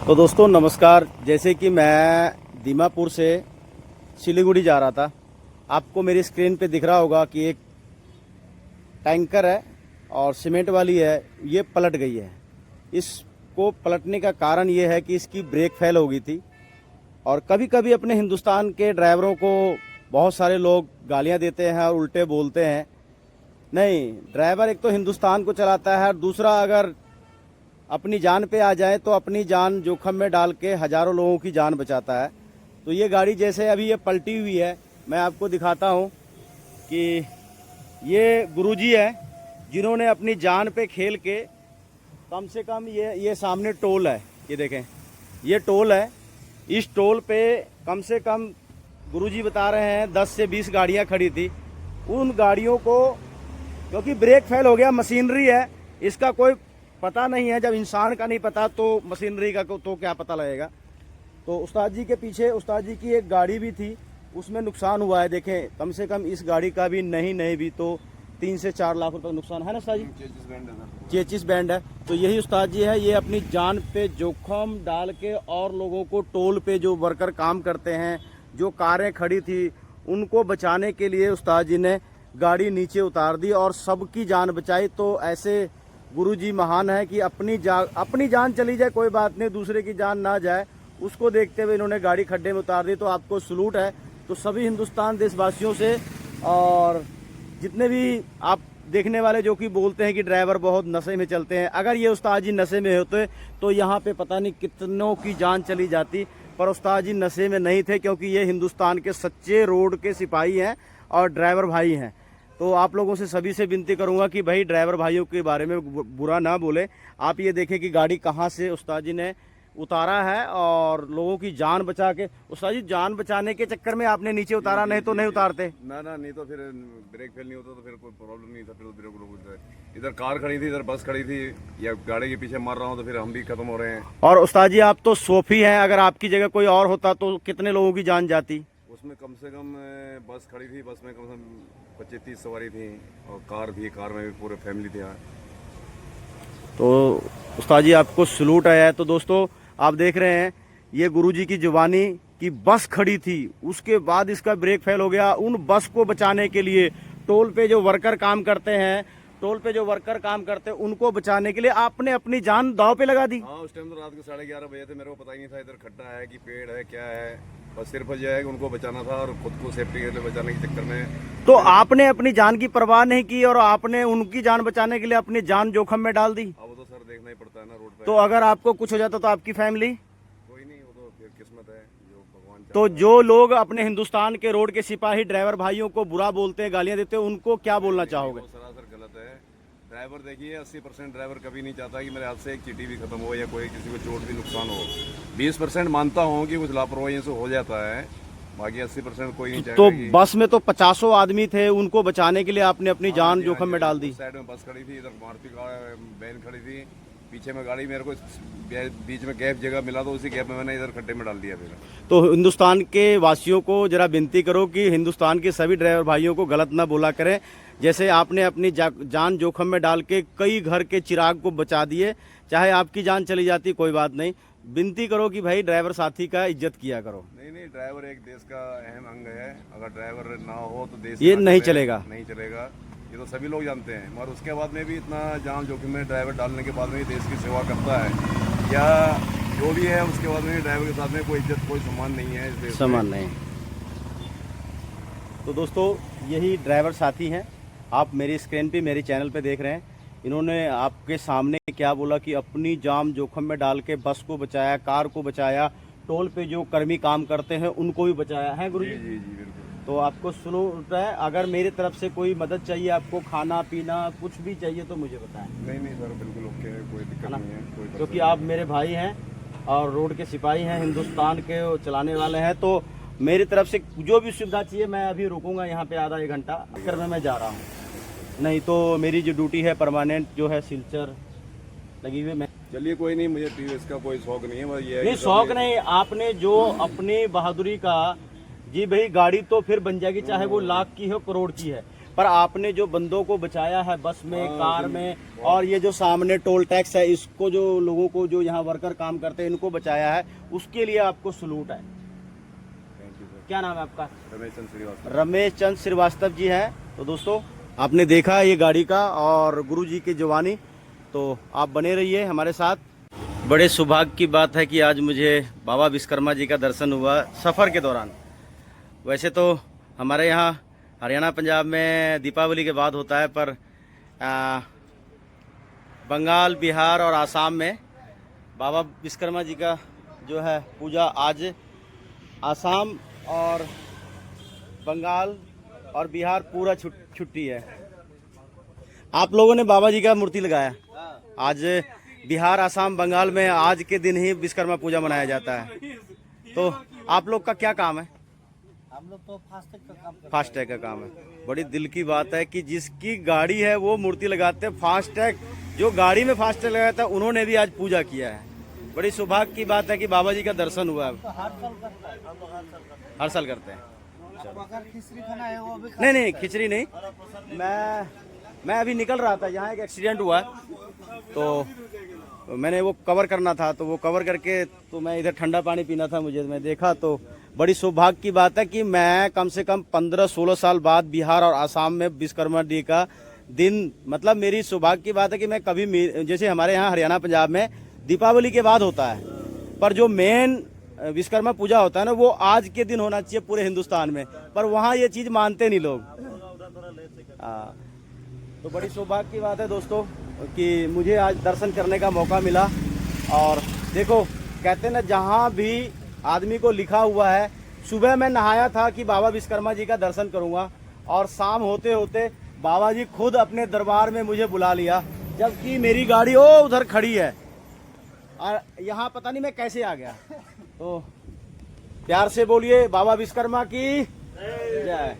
तो दोस्तों नमस्कार। जैसे कि मैं दीमापुर से सिलीगुड़ी जा रहा था, आपको मेरी स्क्रीन पे दिख रहा होगा कि एक टैंकर है और सीमेंट वाली है, ये पलट गई है। इसको पलटने का कारण ये है कि इसकी ब्रेक फेल हो गई थी। और कभी कभी अपने हिंदुस्तान के ड्राइवरों को बहुत सारे लोग गालियां देते हैं और उल्टे बोलते हैं। नहीं, ड्राइवर एक तो हिंदुस्तान को चलाता है और दूसरा अगर अपनी जान पे आ जाए तो अपनी जान जोखम में डाल के हजारों लोगों की जान बचाता है। तो ये गाड़ी जैसे अभी ये पलटी हुई है, मैं आपको दिखाता हूँ कि ये गुरुजी है जिन्होंने अपनी जान पे खेल के कम से कम ये सामने टोल है, ये देखें ये टोल है। इस टोल पे कम से कम गुरुजी बता रहे हैं 10 से 20 गाड़ियाँ खड़ी थी। उन गाड़ियों को क्योंकि ब्रेक फेल हो गया, मशीनरी है, इसका कोई पता नहीं है। जब इंसान का नहीं पता तो मशीनरी का तो क्या पता लगेगा। तो उस्ताद जी के पीछे उस्ताद जी की एक गाड़ी भी थी, उसमें नुकसान हुआ है। देखें कम से कम इस गाड़ी का भी नहीं भी तो 3 से 4 लाख रुपए नुकसान है ना उस्ताद जी। चेचिस बैंड है। तो यही उस्ताद जी है, ये अपनी जान पे जोखम डाल के और लोगों को टोल पे जो वर्कर काम करते हैं, जो कारें खड़ी थी, उनको बचाने के लिए उस्ताद जी ने गाड़ी नीचे उतार दी और सबकी जान बचाई। तो ऐसे गुरुजी महान है कि अपनी जान चली जाए कोई बात नहीं, दूसरे की जान ना जाए, उसको देखते हुए इन्होंने गाड़ी खड्डे में उतार दी। तो आपको सलूट है। तो सभी हिंदुस्तान देशवासियों से और जितने भी आप देखने वाले जो कि बोलते हैं कि ड्राइवर बहुत नशे में चलते हैं, अगर ये उस्ताद जी नशे में होते तो यहाँ पे पता नहीं कितनों की जान चली जाती। पर उस्ताद जी नशे में नहीं थे क्योंकि ये हिंदुस्तान के सच्चे रोड के सिपाही हैं और ड्राइवर भाई हैं। तो आप लोगों से सभी से विनती करूंगा कि भाई ड्राइवर भाइयों के बारे में बुरा ना बोले। आप ये देखें कि गाड़ी कहाँ से उस्ताद जी ने उतारा है और लोगों की जान बचा के। उस्ताद जी जान बचाने के चक्कर में आपने नीचे उतारा, नहीं तो नहीं उतारते ना नहीं तो फिर ब्रेक फेल नहीं होता तो फिर कोई प्रॉब्लम नहीं था। फिर इधर कार खड़ी थी, इधर बस खड़ी थी, या गाड़ी के पीछे मर रहा हूँ तो फिर हम भी खत्म हो रहे हैं। और उस्ताद जी आप तो सोफी हैं, अगर आपकी जगह कोई और होता तो कितने लोगों की जान जाती। उसमें कम से कम बस खड़ी थी, बस में कम से कम 25-30 सवारी थी और कार थी, कार में भी पूरे फैमिली थी। तो उस्ताद जी आपको सलूट है। तो दोस्तों आप देख रहे हैं ये गुरुजी की जुबानी की बस खड़ी थी, उसके बाद इसका ब्रेक फेल हो गया। उन बस को बचाने के लिए टोल पे जो वर्कर काम करते हैं, उनको बचाने के लिए आपने अपनी जान दांव पे लगा दी। हाँ, उस टाइम तो रात के 11:30 बजे थे, मेरे को पता ही नहीं था इधर खड्डा है कि पेड़ है क्या है। बस सिर्फ जो है उनको बचाना था और खुद को सेफ्टी के लिए बचाने के चक्कर में। तो आपने अपनी जान की परवाह नहीं की और आपने उनकी जान बचाने के लिए अपनी जान जोखम में डाल दी। अब तो सर देखना ही पड़ता है ना रोड पे। तो अगर आपको कुछ हो जाता तो आपकी फैमिली कोई नहीं, वो तो फिर किस्मत है जो भगवान। तो जो लोग अपने हिंदुस्तान के रोड के सिपाही ड्राइवर भाइयों को बुरा बोलते हैं, गालियां देते हैं, उनको क्या बोलना चाहोगे। सरासर गलत है। ड्राइवर देखिए 80% ड्राइवर कभी नहीं चाहता कि मेरे हाथ से एक चीटी भी खत्म हो या कोई किसी को चोट भी नुकसान हो। 20% मानता हूँ कि कुछ लापरवाही से हो जाता है, बाकी 80% कोई नहीं चाहता। तो बस में तो 50 आदमी थे, उनको बचाने के लिए आपने अपनी जान जोखम में डाल दी। साइड में बस खड़ी थी, इधर मारुति वैन खड़ी थी, पीछे में गाड़ी, मेरे को बीच में गैप जगह मिला तो उसी गैप में मैंने इधर खड्डे में डाल दिया। फिर तो हिंदुस्तान के वासियों को जरा विनती करो कि हिंदुस्तान के सभी ड्राइवर भाइयों को गलत ना बोला करें। जैसे आपने अपनी जान जोखम में डाल के कई घर के चिराग को बचा दिए, चाहे आपकी जान चली जाती कोई बात नहीं। विनती करो कि भाई ड्राइवर साथी का इज्जत किया करो। नहीं, ड्राइवर एक देश का अहम अंग है। अगर ड्राइवर ना हो तो देश ये नहीं चलेगा। ये तो सभी लोग जानते हैं। मगर उसके बाद में भी इतना जान जोखिम में ड्राइवर डालने के बाद में देश की सेवा करता है या जो भी है, उसके बाद में ड्राइवर के साथ में कोई इज्जत कोई सम्मान नहीं है इस देश में। सम्मान नहीं। तो दोस्तों यही ड्राइवर साथी हैं, आप मेरी स्क्रीन पे मेरे चैनल पे देख रहे हैं। इन्होंने आपके सामने क्या बोला कि अपनी जान जोखम में डाल के बस को बचाया, कार को बचाया, टोल पे जो कर्मी काम करते हैं उनको भी बचाया है। गुरुजी जी बिल्कुल। तो आपको सुनो है, अगर मेरी तरफ से कोई मदद चाहिए, आपको खाना पीना कुछ भी चाहिए तो मुझे बताएं। नहीं सर, बिल्कुल ओके है, कोई दिक्कत नहीं है। क्योंकि आप मेरे भाई हैं और रोड के सिपाही हैं, हिंदुस्तान के चलाने वाले हैं, तो मेरी तरफ से जो भी सुविधा चाहिए मैं अभी रुकूंगा यहाँ पे आधा 1 घंटा, अगर मैं जा रहा हूँ। नहीं तो मेरी जो ड्यूटी है परमानेंट जो है सिलचर लगी हुई। मैं चलिए कोई नहीं, मुझे टीवीएस का कोई शौक नहीं है। बस ये नहीं शौक नहीं, आपने जो अपनी बहादुरी का, जी भाई गाड़ी तो फिर बन जाएगी, चाहे वो लाख की हो करोड़ की है, पर आपने जो बंदों को बचाया है बस में, कार में, और ये जो सामने टोल टैक्स है, इसको जो लोगों को जो यहाँ वर्कर काम करते हैं इनको बचाया है, उसके लिए आपको सलूट है। Thank you sir. क्या नाम है आपका? रमेश चंद्र श्रीवास्तव। रमेश चंद श्रीवास्तव जी हैं। तो दोस्तों आपने देखा ये गाड़ी का और गुरु जी की जवानी, तो आप बने रहिए हमारे साथ। बड़े सौभाग्य की बात है कि आज मुझे बाबा विश्वकर्मा जी का दर्शन हुआ सफ़र के दौरान। वैसे तो हमारे यहाँ हरियाणा पंजाब में दीपावली के बाद होता है, पर बंगाल, बिहार और आसाम में बाबा विश्वकर्मा जी का जो है पूजा आज आसाम और बंगाल और बिहार पूरा छुट्टी है। आप लोगों ने बाबा जी का मूर्ति लगाया आज। बिहार, आसाम, बंगाल में आज के दिन ही विश्वकर्मा पूजा मनाया जाता है। तो आप लोग का क्या काम है? हम लोग तो फास्टैग का काम करते हैं। फास्टैग का काम है। बड़ी दिल की बात है कि जिसकी गाड़ी है वो मूर्ति लगाते हैं। फास्टैग, जो गाड़ी में फास्टैग लगाता है उन्होंने भी आज पूजा किया है। बड़ी सौभाग्य की बात है कि बाबा जी का दर्शन हुआ है। तो हर साल करता है, हम लोग हर साल करते हैं। हर साल करते हैं। अगर खिचड़ी खाना है वो भी नहीं नहीं, खिचड़ी नहीं। मैं अभी निकल रहा था, यहाँ एक एक्सीडेंट हुआ तो मैंने वो कवर करना था, तो वो कवर करके तो मैं इधर ठंडा पानी पीना था मुझे। मैं देखा तो बड़ी सौभाग्य की बात है कि मैं कम से कम 15-16 साल बाद बिहार और आसाम में विश्वकर्मा डे का दिन, मतलब मेरी सौभाग्य की बात है कि मैं कभी, जैसे हमारे यहाँ हरियाणा पंजाब में दीपावली के बाद होता है, पर जो मेन विश्वकर्मा पूजा होता है ना, वो आज के दिन होना चाहिए पूरे हिंदुस्तान में, पर वहाँ ये चीज़ मानते नहीं लोग। हाँ, तो बड़ी सौभाग्य की बात है दोस्तों कि मुझे आज दर्शन करने का मौका मिला। और देखो, कहते हैं ना, जहाँ भी आदमी को लिखा हुआ है, सुबह मैं नहाया था कि बाबा विश्वकर्मा जी का दर्शन करूँगा, और शाम होते होते बाबा जी खुद अपने दरबार में मुझे बुला लिया, जबकि मेरी गाड़ी ओ उधर खड़ी है और यहाँ पता नहीं मैं कैसे आ गया। तो प्यार से बोलिए बाबा विश्वकर्मा की जय।